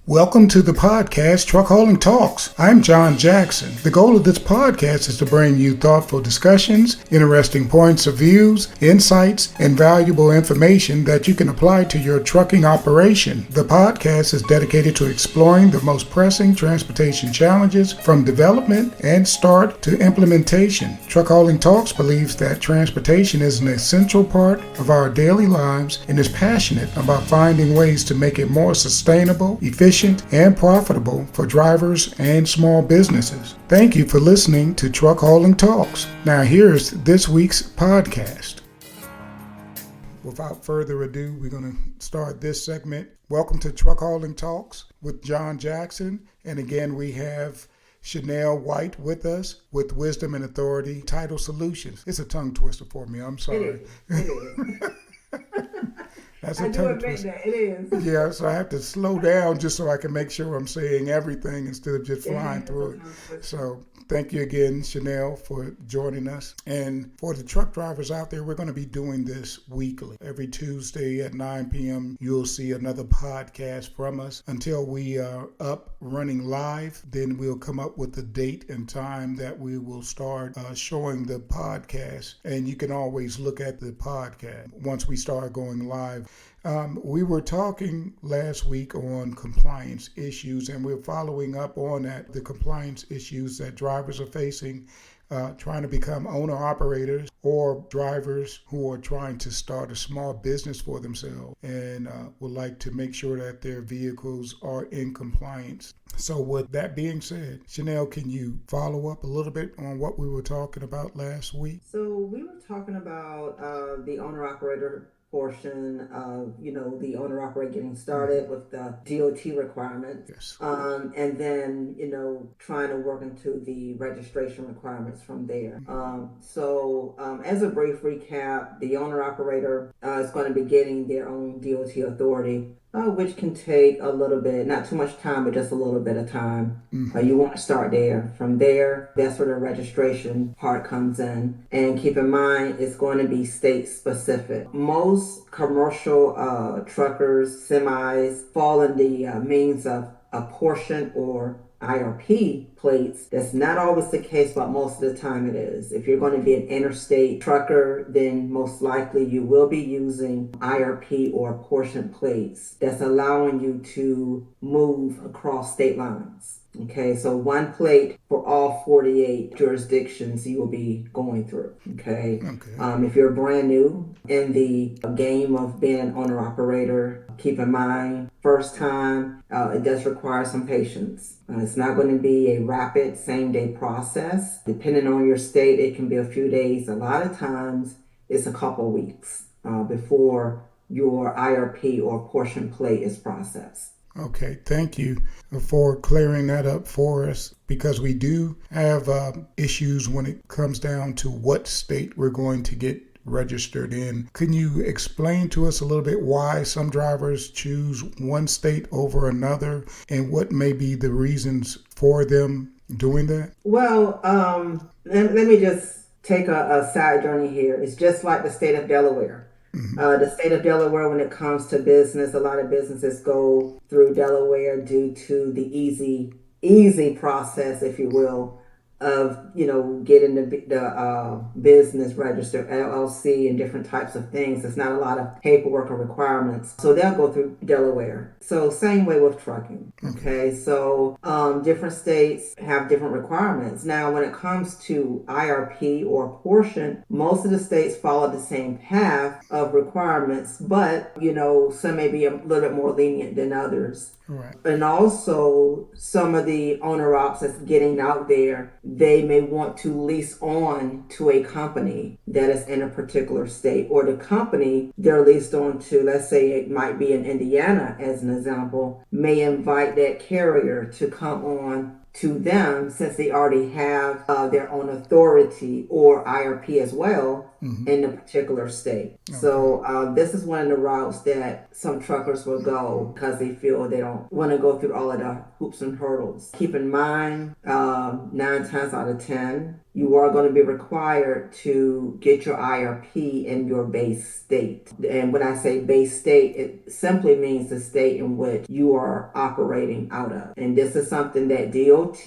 Welcome to the podcast, Truck Hauling Talks. I'm John Jackson. The goal of this podcast is to bring you thoughtful discussions, interesting points of views, insights, and valuable information that you can apply to your trucking operation. The podcast is dedicated to exploring the most pressing transportation challenges from development and start to implementation. Truck Hauling Talks believes that transportation is an essential part of our daily lives and is passionate about finding ways to make it more sustainable, efficient, and profitable for drivers and small businesses. Thank you for listening to Truck Hauling Talks. Now here's this week's podcast. Without further ado, we're going to start this segment. Welcome to Truck Hauling Talks with John Jackson. And again, we have Chanel White with us with Wisdom and Authority Title Solutions. It's a tongue twister for me. I'm sorry. It is. That's I a do tongue admit twister. that. It is. Yeah, so I have to slow down just so I can make sure I'm saying everything instead of just flying through it. So thank you again, Chanel, for joining us. And for the truck drivers out there, we're going to be doing this weekly. Every Tuesday at 9 p.m., you'll see another podcast from us. Until we are up running live, then we'll come up with the date and time that we will start showing the podcast. And you can always look at the podcast once we start going live. We were talking last week on compliance issues, and we're following up on that, the compliance issues that drivers are facing, trying to become owner-operators or drivers who are trying to start a small business for themselves and would like to make sure that their vehicles are in compliance. So with that being said, Chanel, can you follow up a little bit on what we were talking about last week? So we were talking about the owner-operator portion of, the owner-operator getting started with the DOT requirements. Yes. And then, trying to work into the registration requirements from there. So as a brief recap, the owner-operator is going to be getting their own DOT authority, which can take a little bit, not too much time, but just a little bit of time. You want to start there. From there, that's where the registration part comes in. And keep in mind, it's going to be state specific. Most commercial truckers, semis, fall in the means of a portion or IRP plates. That's not always the case, but most of the time it is. If you're going to be an interstate trucker, then most likely you will be using IRP or portion plates that's allowing you to move across state lines. Okay, so one plate for all 48 jurisdictions you will be going through. Okay. If you're brand new in the game of being owner-operator, keep in mind, first time, it does require some patience. It's not going to be a rapid same-day process. Depending on your state, it can be a few days. A lot of times, it's a couple weeks before your IRP or portion plate is processed. Okay, thank you for clearing that up for us, because we do have issues when it comes down to what state we're going to get registered in. Can you explain to us a little bit why some drivers choose one state over another and what may be the reasons for them doing that? Well, let me just take a side journey here. It's just like the state of Delaware. The state of Delaware, when it comes to business, a lot of businesses go through Delaware due to the easy process, if you will, of, getting the business registered, LLC, and different types of things. There's not a lot of paperwork or requirements. So they'll go through Delaware. So same way with trucking. Okay, so different states have different requirements. Now, when it comes to IRP or portion, most of the states follow the same path of requirements, but, some may be a little bit more lenient than others. Right. And also, some of the owner-ops that's getting out there, they may want to lease on to a company that is in a particular state, or the company they're leased on to, let's say it might be in Indiana as an example, may invite that carrier to come on to them since they already have their own authority or IRP as well. in the particular state. Okay. So this is one of the routes that some truckers will go because they feel they don't want to go through all of the hoops and hurdles. Keep in mind, 9 times out of 10, you are going to be required to get your IRP in your base state. And when I say base state, it simply means the state in which you are operating out of. And this is something that DOT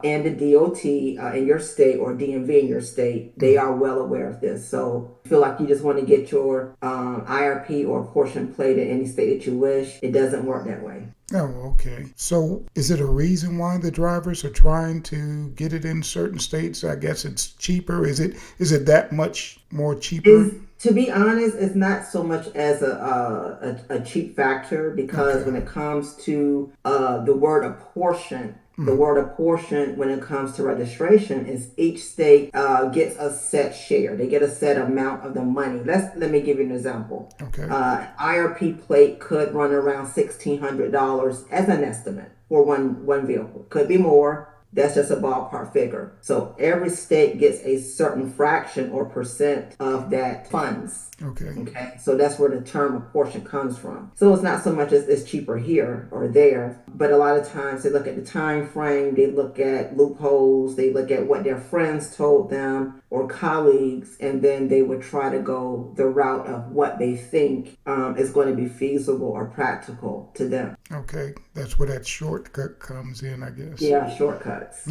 and the DOT in your state or DMV in your state, they are well aware of this. So feel like you just want to get your IRP or portion plate in any state that you wish. It doesn't work that way. Oh, okay. So is it a reason why the drivers are trying to get it in certain states? I guess it's cheaper. Is it that much more cheaper? To be honest, it's not so much as a cheap factor because when it comes to the word apportion, the word apportion when it comes to registration is each state gets a set share. They get a set amount of the money. Let me give you an example. Okay. IRP plate could run around $1,600 as an estimate for one vehicle. Could be more. That's just a ballpark figure. So every state gets a certain fraction or percent of that funds. Okay. So that's where the term apportion comes from. So it's not so much as it's cheaper here or there, but a lot of times they look at the time frame, they look at loopholes, they look at what their friends told them or colleagues, and then they would try to go the route of what they think is going to be feasible or practical to them. Okay. That's where that shortcut comes in, I guess. Yeah, shortcuts.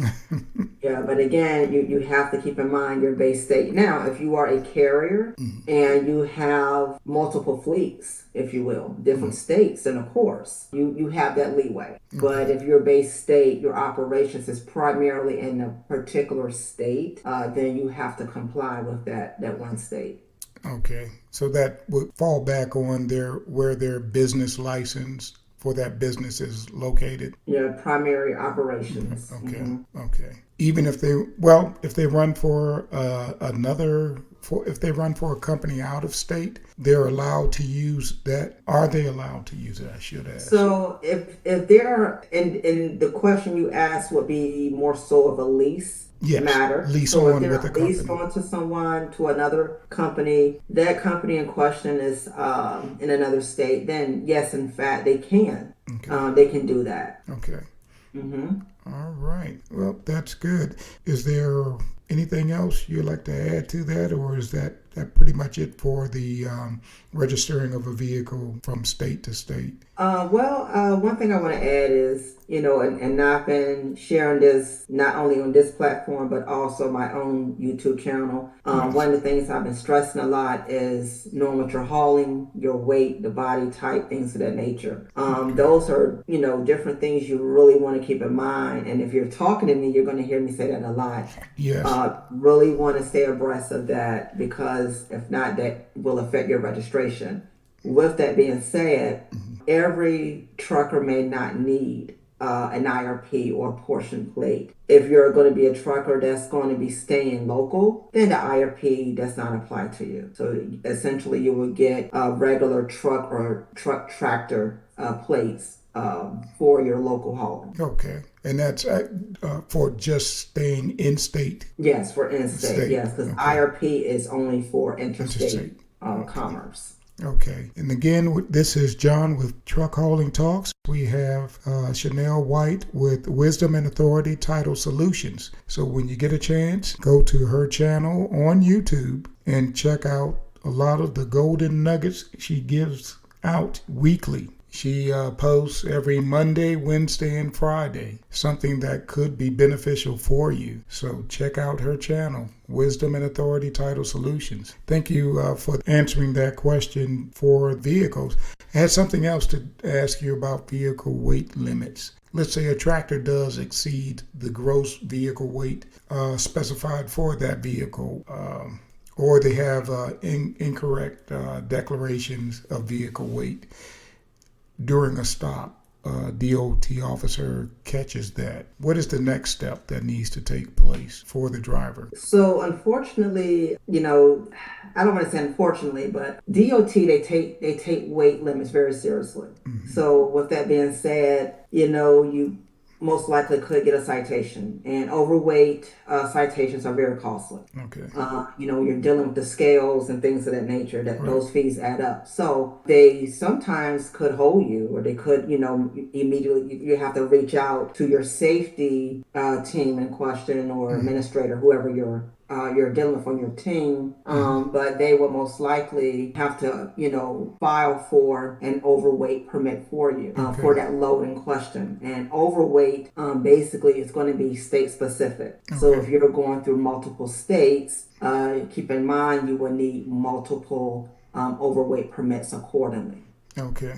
Yeah, but again, you have to keep in mind your base state. Now, if you are a carrier and you have multiple fleets, if you will, different states, then of course you have that leeway. But if your base state, your operations is primarily in a particular state, then you have to comply with that one state. Okay, so that would fall back on where their business license for that business is located. Yeah, primary operations. Okay. Okay. Even if they run for if they run for a company out of state, they're allowed to use that. Are they allowed to use it? I should ask. So if they're and the question you asked would be more so of a lease. Yes, matter. Lease so on if with a company. Leased on to someone, to another company, that company in question is in another state, then yes, in fact, they can. Okay. They can do that. Okay. All right. Well, that's good. Is there anything else you'd like to add to that, or is that pretty much it for the registering of a vehicle from state to state? One thing I want to add is, and I've been sharing this not only on this platform, but also my own YouTube channel. One of the things I've been stressing a lot is knowing what you're hauling, your weight, the body type, things of that nature. Those are, different things you really want to keep in mind. And if you're talking to me, you're going to hear me say that a lot. Yes. Really want to stay abreast of that because if not, that will affect your registration. With that being said, every trucker may not need an IRP or portion plate. If you're going to be a trucker that's going to be staying local, then the IRP does not apply to you. So essentially you will get regular truck or truck tractor plates for your local hauling. Okay. And that's for just staying in state? Yes, for in-state, yes, because IRP is only for interstate commerce. Okay. And again, this is John with Truck Hauling Talks. We have Chanel White with Wisdom and Authority Title Solutions. So when you get a chance, go to her channel on YouTube and check out a lot of the golden nuggets she gives out weekly. She posts every Monday, Wednesday, and Friday, something that could be beneficial for you. So check out her channel, Wisdom and Authority Title Solutions. Thank you for answering that question for vehicles. I had something else to ask you about vehicle weight limits. Let's say a tractor does exceed the gross vehicle weight specified for that vehicle, or they have incorrect declarations of vehicle weight. During a stop, a DOT officer catches that. What is the next step that needs to take place for the driver? So unfortunately, I don't want to say unfortunately, but DOT, they take weight limits very seriously. So with that being said, most likely could get a citation. And overweight citations are very costly. Okay. You're dealing with the scales and things of that nature, that Right. those fees add up. So they sometimes could hold you, or they could, immediately you have to reach out to your safety team in question, or administrator, whoever you're dealing with on your team, but they will most likely have to, file for an overweight permit for you for that load in question. And overweight basically is going to be state specific. So if you're going through multiple states, keep in mind you will need multiple overweight permits accordingly. Okay.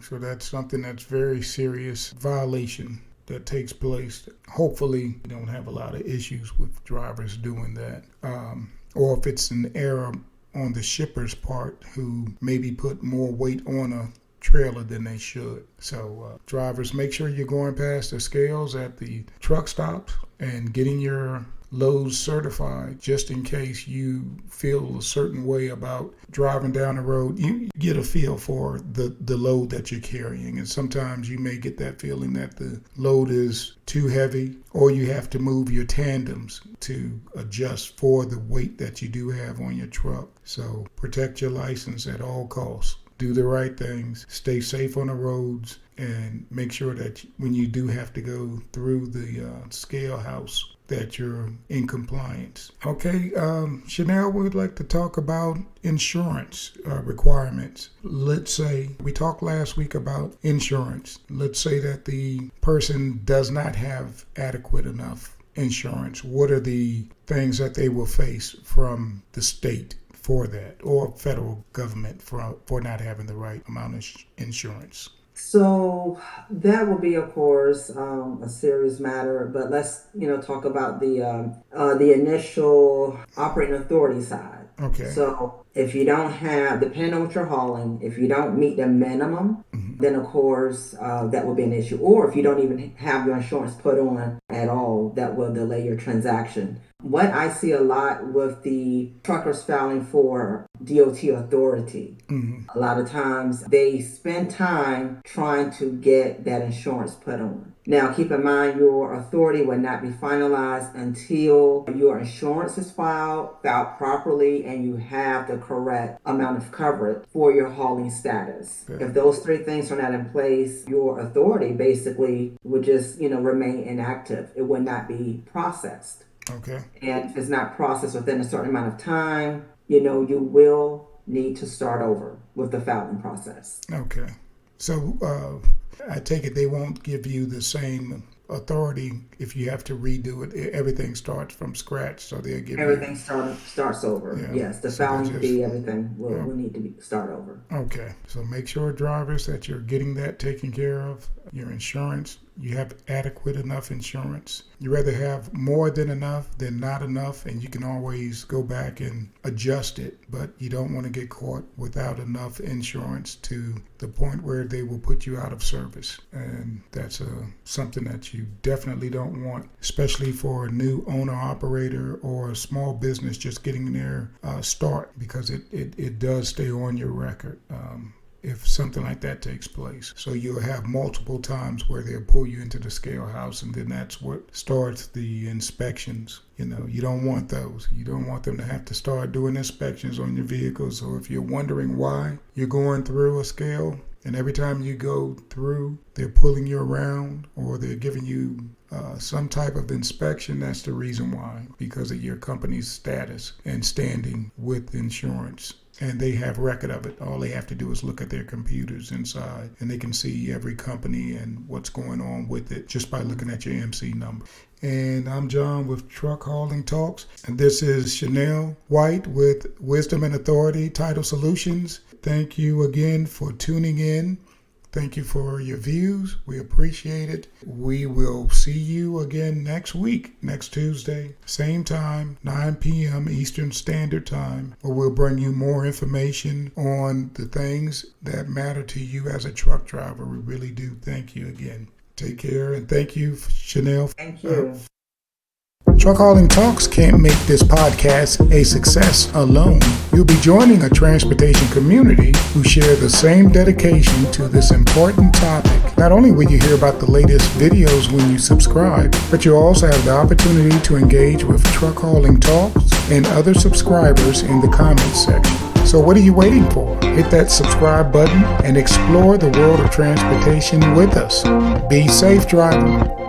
So that's something that's very serious violation that takes place. Hopefully, you don't have a lot of issues with drivers doing that. Or if it's an error on the shipper's part, who maybe put more weight on a trailer than they should. So drivers, make sure you're going past the scales at the truck stops and getting your loads certified, just in case you feel a certain way about driving down the road. You get a feel for the load that you're carrying, and sometimes you may get that feeling that the load is too heavy, or you have to move your tandems to adjust for the weight that you do have on your truck. So protect your license at all costs. Do the right things, stay safe on the roads, and make sure that when you do have to go through the scale house, that you're in compliance. Okay, Chanel, we'd like to talk about insurance requirements. Let's say, we talked last week about insurance. Let's say that the person does not have adequate enough insurance. What are the things that they will face from the state for that, or federal government for not having the right amount of insurance? So that will be, of course, a serious matter. But let's, talk about the initial operating authority side. Okay. So if you don't have, depending on what you're hauling, if you don't meet the minimum, then of course that will be an issue. Or if you don't even have your insurance put on at all, that will delay your transaction. What I see a lot with the truckers filing for DOT authority, a lot of times they spend time trying to get that insurance put on. Now, keep in mind, your authority will not be finalized until your insurance is filed properly, and you have the correct amount of coverage for your hauling status. Okay. If those three things are not in place, your authority basically would just, remain inactive. It would not be processed. Okay. And if it's not processed within a certain amount of time, you will need to start over with the filing process. Okay. So I take it they won't give you the same authority if you have to redo it. Everything starts from scratch, so they'll give everything starts over. Yeah. Yes, the So filing just- fee, everything will need to start over. Okay, so make sure, drivers, that you're getting that taken care of. Your insurance, you have adequate enough insurance. You rather have more than enough than not enough, and you can always go back and adjust it, but you don't want to get caught without enough insurance to the point where they will put you out of service. And that's something that you definitely don't want, especially for a new owner-operator or a small business just getting their start, because it does stay on your record if something like that takes place. So you'll have multiple times where they'll pull you into the scale house, and then that's what starts the inspections. You don't want those. You don't want them to have to start doing inspections on your vehicles. So if you're wondering why you're going through a scale, and every time you go through, they're pulling you around, or they're giving you some type of inspection, that's the reason why, because of your company's status and standing with insurance. And they have record of it. All they have to do is look at their computers inside, and they can see every company and what's going on with it just by looking at your MC number. And I'm John with Truck Hauling Talks, and this is Chanel White with Wisdom and Authority Title Solutions. Thank you again for tuning in. Thank you for your views. We appreciate it. We will see you again next week, next Tuesday, same time, 9 p.m. Eastern Standard Time, where we'll bring you more information on the things that matter to you as a truck driver. We really do. Thank you again. Take care, and thank you, Chanel. Thank you. Truck Hauling Talks can't make this podcast a success alone. You'll be joining a transportation community who share the same dedication to this important topic. Not only will you hear about the latest videos when you subscribe, but you'll also have the opportunity to engage with Truck Hauling Talks and other subscribers in the comments section. So what are you waiting for? Hit that subscribe button and explore the world of transportation with us. Be safe, driver.